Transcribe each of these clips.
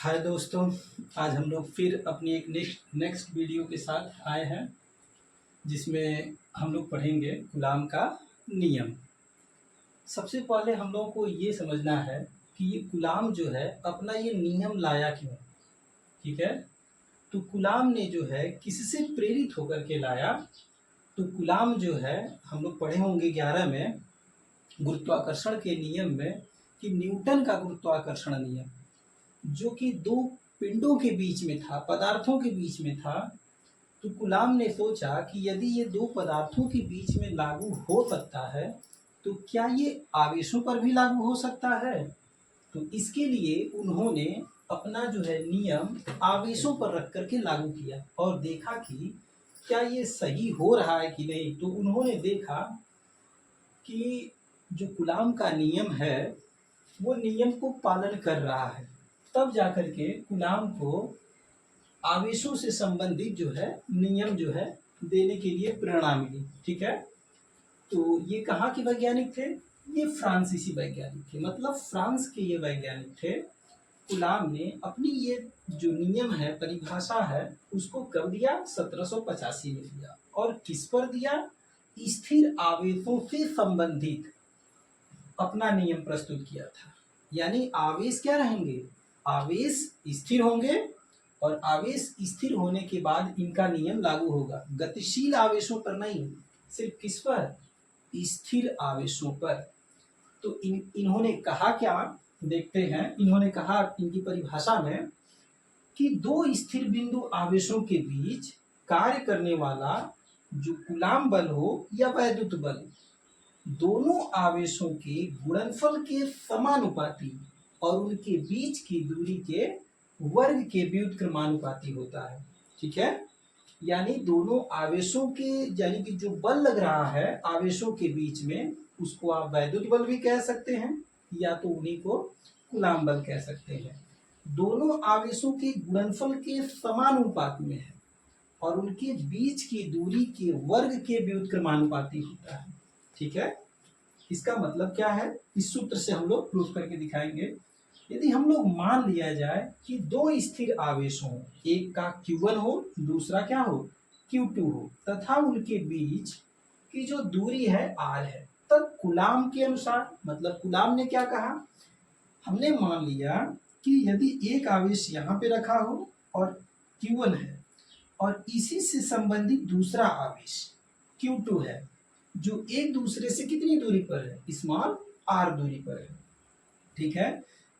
हाय दोस्तों, आज हम लोग फिर अपनी एक नेक्स्ट वीडियो के साथ आए हैं जिसमें हम लोग पढ़ेंगे कूलाम का नियम। सबसे पहले हम लोगों को ये समझना है कि ये कूलाम जो है अपना ये नियम लाया क्यों। ठीक है, तो कूलाम ने जो है किससे प्रेरित होकर के लाया। तो कूलाम जो है हम लोग पढ़े होंगे 11 में गुरुत्वाकर्षण के नियम में कि न्यूटन का गुरुत्वाकर्षण नियम जो कि दो पिंडों के बीच में था, पदार्थों के बीच में था। तो कूलाम ने सोचा कि यदि ये दो पदार्थों के बीच में लागू हो सकता है तो क्या ये आवेशों पर भी लागू हो सकता है। तो इसके लिए उन्होंने अपना जो है नियम आवेशों पर रख करके लागू किया और देखा कि क्या ये सही हो रहा है कि नहीं। तो उन्होंने देखा कि जो कूलाम का नियम है वो नियम को पालन कर रहा है। तब जाकर के कूलाम को आवेशों से संबंधित जो है नियम जो है देने के लिए प्रेरणा मिली। ठीक है, तो ये कहाँ के वैज्ञानिक थे? ये फ्रांसीसी वैज्ञानिक थे, मतलब फ्रांस के ये वैज्ञानिक थे। कूलाम ने अपनी ये जो नियम है, परिभाषा है, उसको कब दिया? 1785 में दिया। और किस पर दिया? स्थिर आवेशों से संबंधित अपना नियम प्रस्तुत किया था। यानी आवेश क्या रहेंगे? आवेश स्थिर होंगे और आवेश स्थिर होने के बाद इनका नियम लागू होगा। गतिशील आवेशों पर नहीं, सिर्फ किस पर? स्थिर आवेशों पर। तो इन्होंने कहा क्या, देखते हैं। इन्होंने कहा इनकी परिभाषा में कि दो स्थिर बिंदु आवेशों के बीच कार्य करने वाला जो कूलाम बल हो या वैद्युत बल, दोनों आवेशों के गुणनफल के समानुपाती और उनके बीच की दूरी के वर्ग के व्युत्क्रमानुपाती होता है। ठीक है, यानी दोनों आवेशों के, यानी कि जो बल लग रहा है आवेशों के बीच में, उसको आप वैद्युत बल भी कह सकते हैं या तो उन्हीं को कूलाम बल कह सकते हैं। दोनों आवेशों के गुणनफल के समानुपात में है और उनके बीच की दूरी के वर्ग के व्युत्क्रमानुपाती होता है। ठीक है, इसका मतलब क्या है? इस सूत्र से हम लोग प्रूफ करके दिखाएंगे। यदि हम लोग मान लिया जाए कि दो स्थिर आवेश हो, एक का Q1 हो, दूसरा क्या हो? Q2 हो, तथा उनके बीच की जो दूरी है R है, तब कूलाम के अनुसार, मतलब कूलाम ने क्या कहा, हमने मान लिया कि यदि एक आवेश यहाँ पे रखा हो और Q1 है और इसी से संबंधित दूसरा आवेश Q2 है जो एक दूसरे से कितनी दूरी पर है? स्मॉल r दूरी पर है। ठीक है,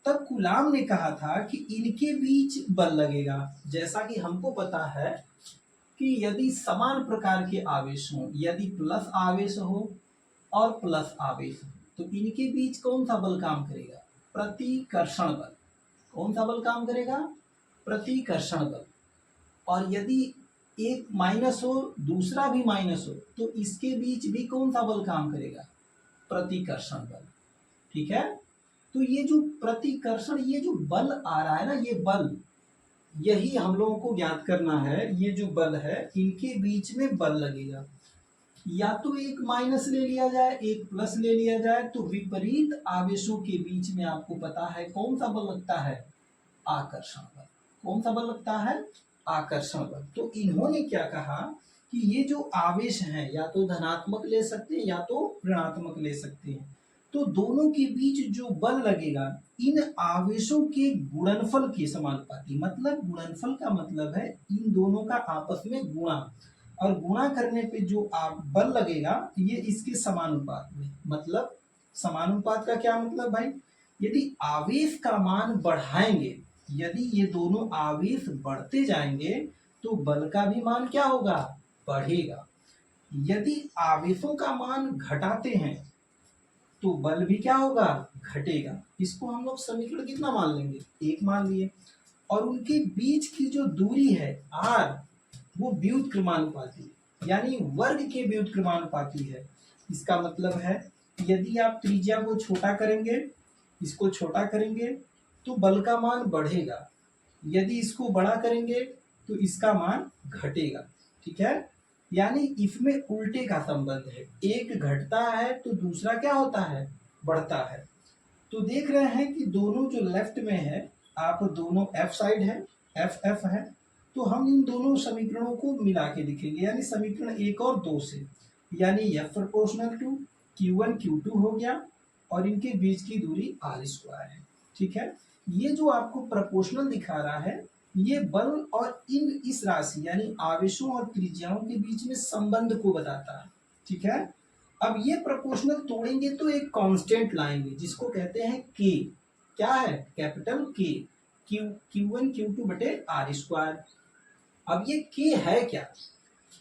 तब कूलाम ने कहा था कि इनके बीच बल लगेगा। जैसा कि हमको पता है कि यदि समान प्रकार के आवेश हो, यदि प्लस आवेश हो और प्लस आवेश हो, तो इनके बीच कौन सा बल काम करेगा? प्रतिकर्षण बल। कौन सा बल काम करेगा? प्रतिकर्षण बल। और यदि एक माइनस हो, दूसरा भी माइनस हो, तो इसके बीच भी कौन सा बल काम करेगा? प्रतिकर्षण बल। ठीक है, तो ये जो प्रतिकर्षण, ये जो बल आ रहा है ना, ये बल, यही हम लोगों को ज्ञात करना है। ये जो बल है, इनके बीच में बल लगेगा। या तो एक माइनस ले लिया जाए, एक प्लस ले लिया जाए, तो विपरीत आवेशों के बीच में आपको पता है कौन सा बल लगता है? आकर्षण बल। कौन सा बल लगता है? आकर्षण बल। तो इन्होंने क्या कहा कि ये जो आवेश हैं, या तो धनात्मक ले सकते हैं या तो ऋणात्मक ले सकते हैं, तो दोनों के बीच जो बल लगेगा इन आवेशों के गुणनफल के समानुपाती। मतलब गुणनफल का मतलब है इन दोनों का आपस में गुणा, और गुणा करने पे जो बल लगेगा ये इसके समानुपात में। मतलब समानुपात का क्या मतलब भाई? यदि आवेश का मान बढ़ाएंगे, यदि ये दोनों आवेश बढ़ते जाएंगे तो बल का भी मान क्या होगा? बढ़ेगा। यदि आवेशों का मान घटाते हैं तो बल भी क्या होगा? घटेगा। इसको हम लोग समीकरण कितना मान लेंगे? एक मान लिए। और उनके बीच की जो दूरी है r, वो व्युत्क्रमानुपाती, यानी वर्ग के व्युत्क्रमानुपाती है। इसका मतलब है यदि आप त्रिज्या को छोटा करेंगे, इसको छोटा करेंगे, तो बल का मान बढ़ेगा। यदि इसको बड़ा करेंगे तो इसका मान घटेगा। ठीक है, यानी इसमें उल्टे का संबंध है। एक घटता है तो दूसरा क्या होता है? बढ़ता है। तो देख रहे हैं कि दोनों जो लेफ्ट में है आप दोनों एफ साइड है, एफ एफ है, तो हम इन दोनों समीकरणों को मिला के लिखेंगे, यानी समीकरण 1 और 2 से, यानी F proportional to Q1 Q2 हो गया और इनके बीच की दूरी r स्क्वायर है। ठीक है, ये जो आपको प्रोपोर्शनल दिखा रहा है ये बल और इस राशि यानी आवेशों और त्रिज्याओं के बीच में संबंध को बताता है। ठीक है, अब ये प्रोपोर्शनल तोड़ेंगे तो एक कांस्टेंट लाएंगे जिसको कहते हैं के। क्या है? कैपिटल के, Q1 Q2 बटे r स्क्वायर। अब ये के है क्या?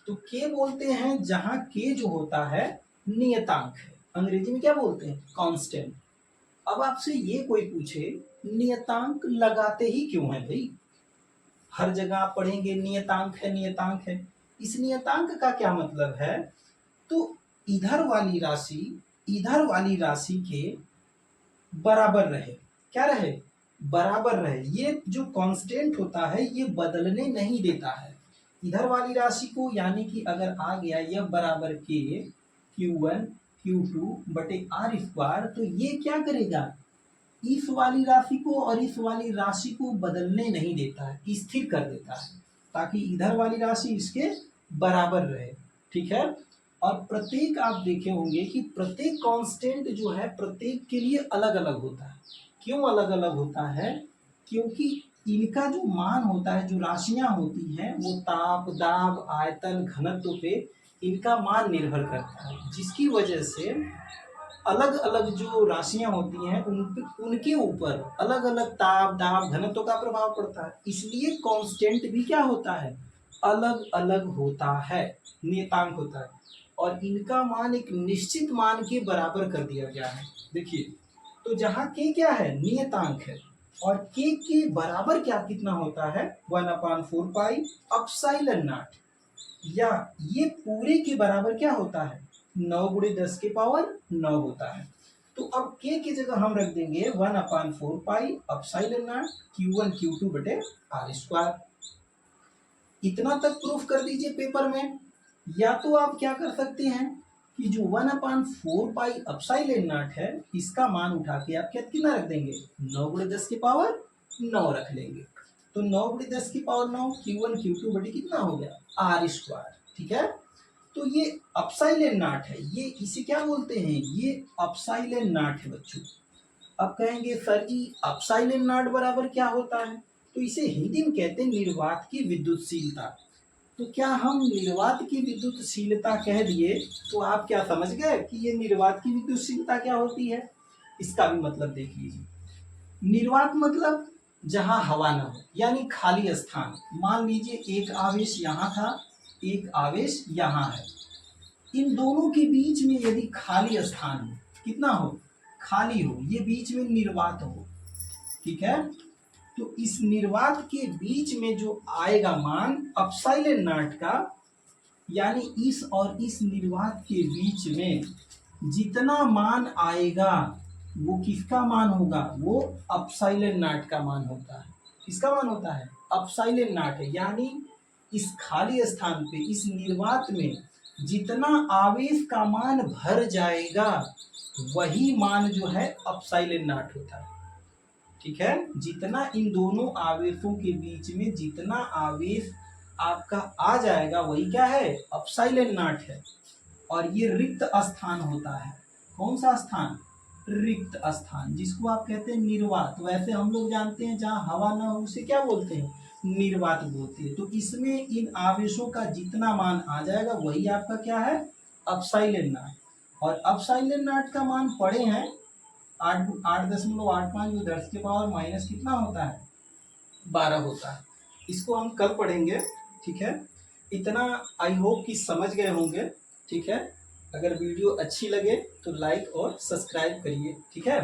तो के बोलते हैं जहां के जो होता है नियतांक है, अंग्रेजी में क्या बोलते हैं? कांस्टेंट। अब आपसे ये कोई पूछे नियतांक लगाते ही क्यों है भाई? हर जगह आप पढ़ेंगे नियतांक है, नियतांक है। इस नियतांक का क्या मतलब है? तो इधर वाली राशि के बराबर रहे। क्या रहे? बराबर रहे। ये जो कांस्टेंट होता है ये बदलने नहीं देता है इधर वाली राशि को, यानी कि अगर आ गया यह बराबर के Q1 Q2 बटे r स्क्वायर, तो ये क्या करेगा? इस वाली राशि को और इस वाली राशि को बदलने नहीं देता है, स्थिर कर देता है, ताकि इधर वाली राशि इसके बराबर रहे। ठीक है, और प्रत्येक आप देखे होंगे कि प्रत्येक कांस्टेंट जो है प्रत्येक के लिए अलग अलग होता है। क्यों अलग अलग होता है? क्योंकि इनका जो मान होता है, जो राशियां होती हैं, वो ताप, दाब, आयतन, घनत्व पे इनका मान निर्भर करता है, जिसकी वजह से अलग अलग जो राशियां होती हैं उनके ऊपर अलग अलग ताप, दाब, घनत्व का प्रभाव पड़ता है। इसलिए कांस्टेंट भी क्या होता है? अलग अलग होता है, नियतांक होता है, और इनका मान एक निश्चित मान के बराबर कर दिया गया है। देखिए, तो जहाँ के क्या है? नियतांक है, और के बराबर क्या कितना होता है? 1/4 पाई एप्सिलॉन नॉट, या ये पूरे के बराबर क्या होता है? 9 गुणे 10 के पावर 9 होता है। तो अब के की जगह हम रख देंगे 1/4 pi epsilon not Q1 Q2 बटे r स्क्वायर। इतना तक प्रूफ कर दीजिए पेपर में। या तो आप क्या कर सकते हैं कि जो 1/4 पाई एप्सिलॉन नॉट है इसका मान उठा के आप कितना रख देंगे? 9 गुणे 10 के पावर 9 रख लेंगे। तो 9 गुणे 10 की पावर 9 Q1 Q2 बटे कितना हो गया? r square. ठीक है, तो ये एप्सिलॉन नॉट है, ये इसे क्या बोलते हैं? ये एप्सिलॉन नॉट है बच्चों। अब कहेंगे सर जी एप्सिलॉन नॉट बराबर क्या होता है? तो इसे हिंदी में कहते हैं निर्वात की विद्युतशीलता। तो क्या हम निर्वात की विद्युतशीलता कह दिए तो आप क्या समझ गए कि ये निर्वात की विद्युतशीलता क्या होती है? इसका भी मतलब देख लीजिए। निर्वात मतलब जहां हवा न हो, यानी खाली स्थान। मान लीजिए एक आवेश यहाँ था, एक आवेश यहाँ है, इन दोनों के बीच में यदि खाली स्थान हो, कितना हो? खाली हो, ये बीच में निर्वात हो। ठीक है, तो इस निर्वात के बीच में जो आएगा मान एप्सिलॉन नॉट का, यानी इस और इस निर्वात के बीच में जितना मान आएगा वो किसका मान होगा? वो एप्सिलॉन नॉट का मान होता है। किसका मान होता है? एप्सिलॉन नॉट है, यानी इस खाली स्थान पे, इस निर्वात में जितना आवेश का मान भर जाएगा वही मान जो है एप्सिलॉन नॉट होता है। ठीक है, जितना इन दोनों आवेशों के बीच में जितना आवेश आपका आ जाएगा वही क्या है? एप्सिलॉन नॉट है। और ये रिक्त स्थान होता है। कौन सा स्थान? रिक्त स्थान, जिसको आप कहते हैं निर्वात। वैसे हम लोग जानते हैं जहाँ हवा ना हो उसे क्या बोलते हैं? निर्वात बोलते हैं। तो इसमें इन आवेशों का जितना मान आ जाएगा वही आपका क्या है? Epsilon not. और एप्सिलॉन नॉट का मान पढ़े हैं 8.85 जो 10 के पावर माइनस कितना होता है? 12 होता है। इसको हम कल पढ़ेंगे। ठीक है, इतना आई होप कि समझ गए होंगे। ठीक है, अगर वीडियो अच्छी लगे तो लाइक और सब्सक्राइब करिए। ठीक है।